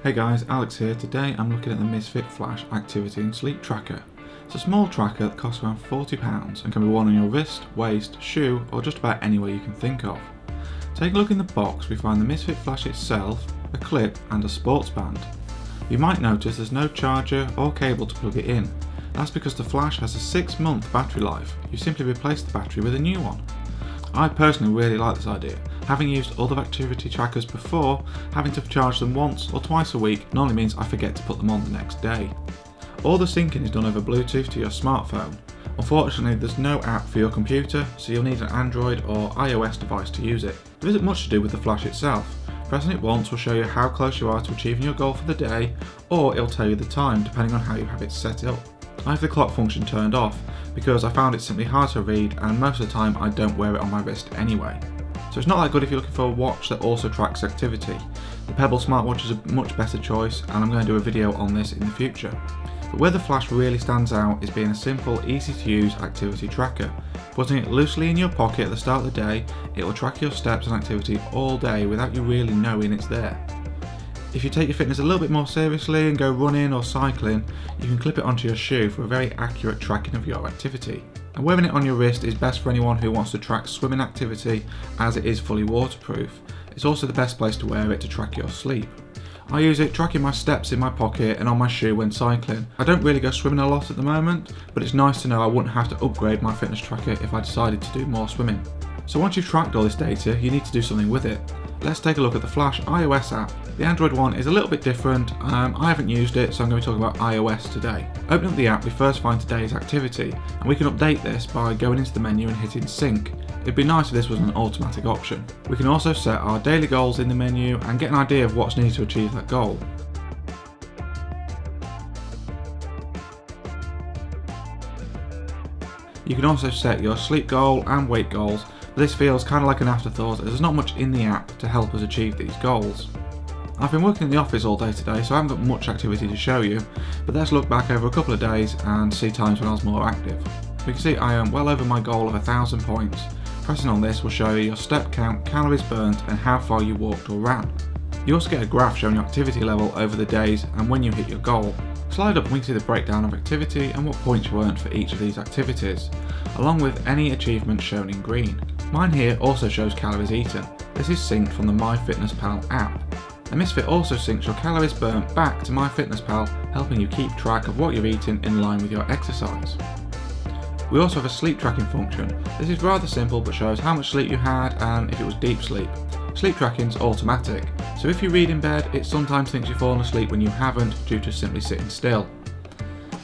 Hey guys, Alex here. Today I'm looking at the Misfit Flash Activity and Sleep Tracker. It's a small tracker that costs around £40 and can be worn on your wrist, waist, shoe or just about anywhere you can think of. Take a look in the box. We find the Misfit Flash itself, a clip and a sports band. You might notice there's no charger or cable to plug it in. That's because the Flash has a 6-month battery life. You simply replace the battery with a new one. I personally really like this idea. Having used other activity trackers before, having to charge them once or twice a week normally means I forget to put them on the next day. All the syncing is done over Bluetooth to your smartphone. Unfortunately, there's no app for your computer, so you'll need an Android or iOS device to use it. There isn't much to do with the Flash itself. Pressing it once will show you how close you are to achieving your goal for the day, or it'll tell you the time depending on how you have it set up. I have the clock function turned off because I found it simply hard to read, and most of the time I don't wear it on my wrist anyway. So it's not that good if you're looking for a watch that also tracks activity. The Pebble smartwatch is a much better choice, and I'm going to do a video on this in the future. But where the Flash really stands out is being a simple, easy to use activity tracker. Putting it loosely in your pocket at the start of the day, it will track your steps and activity all day without you really knowing it's there. If you take your fitness a little bit more seriously and go running or cycling, you can clip it onto your shoe for a very accurate tracking of your activity. And wearing it on your wrist is best for anyone who wants to track swimming activity, as it is fully waterproof. It's also the best place to wear it to track your sleep. I use it tracking my steps in my pocket and on my shoe when cycling. I don't really go swimming a lot at the moment, but it's nice to know I wouldn't have to upgrade my fitness tracker if I decided to do more swimming. So once you've tracked all this data, you need to do something with it. Let's take a look at the Flash iOS app. The Android one is a little bit different. I haven't used it, so I'm going to be talking about iOS today. Opening up the app, we first find today's activity, and we can update this by going into the menu and hitting sync. It'd be nice if this was an automatic option. We can also set our daily goals in the menu and get an idea of what's needed to achieve that goal. You can also set your sleep goal and weight goals, but this feels kind of like an afterthought as there's not much in the app to help us achieve these goals. I've been working in the office all day today, so I haven't got much activity to show you, but let's look back over a couple of days and see times when I was more active. We can see I am well over my goal of 1,000 points. Pressing on this will show you your step count, calories burnt and how far you walked or ran. You also get a graph showing your activity level over the days and when you hit your goal. Slide up and we can see the breakdown of activity and what points you earned for each of these activities, along with any achievements shown in green. Mine here also shows calories eaten. This is synced from the MyFitnessPal app. The Misfit also syncs your calories burnt back to MyFitnessPal, helping you keep track of what you're eating in line with your exercise. We also have a sleep tracking function. This is rather simple but shows how much sleep you had and if it was deep sleep. Sleep tracking is automatic, so if you read in bed, it sometimes thinks you've fallen asleep when you haven't due to simply sitting still.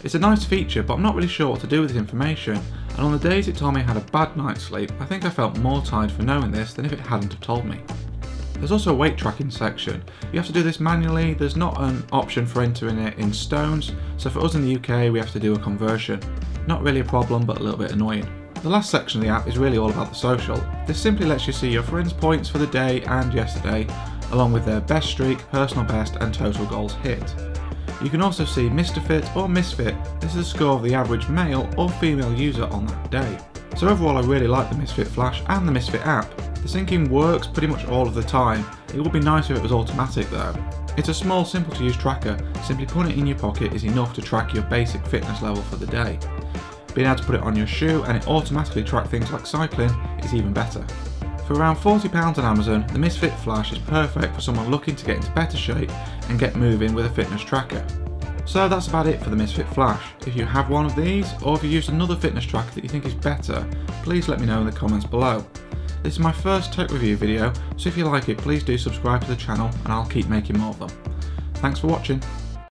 It's a nice feature, but I'm not really sure what to do with this information, and on the days it told me I had a bad night's sleep, I think I felt more tired for knowing this than if it hadn't have told me. There's also a weight tracking section. You have to do this manually. There's not an option for entering it in stones, so for us in the UK we have to do a conversion. Not really a problem, but a little bit annoying. The last section of the app is really all about the social. This simply lets you see your friends' points for the day and yesterday, along with their best streak, personal best and total goals hit. You can also see Mr. Fit or Misfit. This is the score of the average male or female user on that day. So overall I really like the Misfit Flash and the Misfit app. The syncing works pretty much all of the time. It would be nice if it was automatic though. It's a small, simple to use tracker. Simply putting it in your pocket is enough to track your basic fitness level for the day. Being able to put it on your shoe and it automatically track things like cycling is even better. For around £40 on Amazon, the Misfit Flash is perfect for someone looking to get into better shape and get moving with a fitness tracker. So that's about it for the Misfit Flash. If you have one of these, or if you use another fitness tracker that you think is better, please let me know in the comments below. This is my first tech review video, so if you like it, please do subscribe to the channel and I'll keep making more of them. Thanks for watching.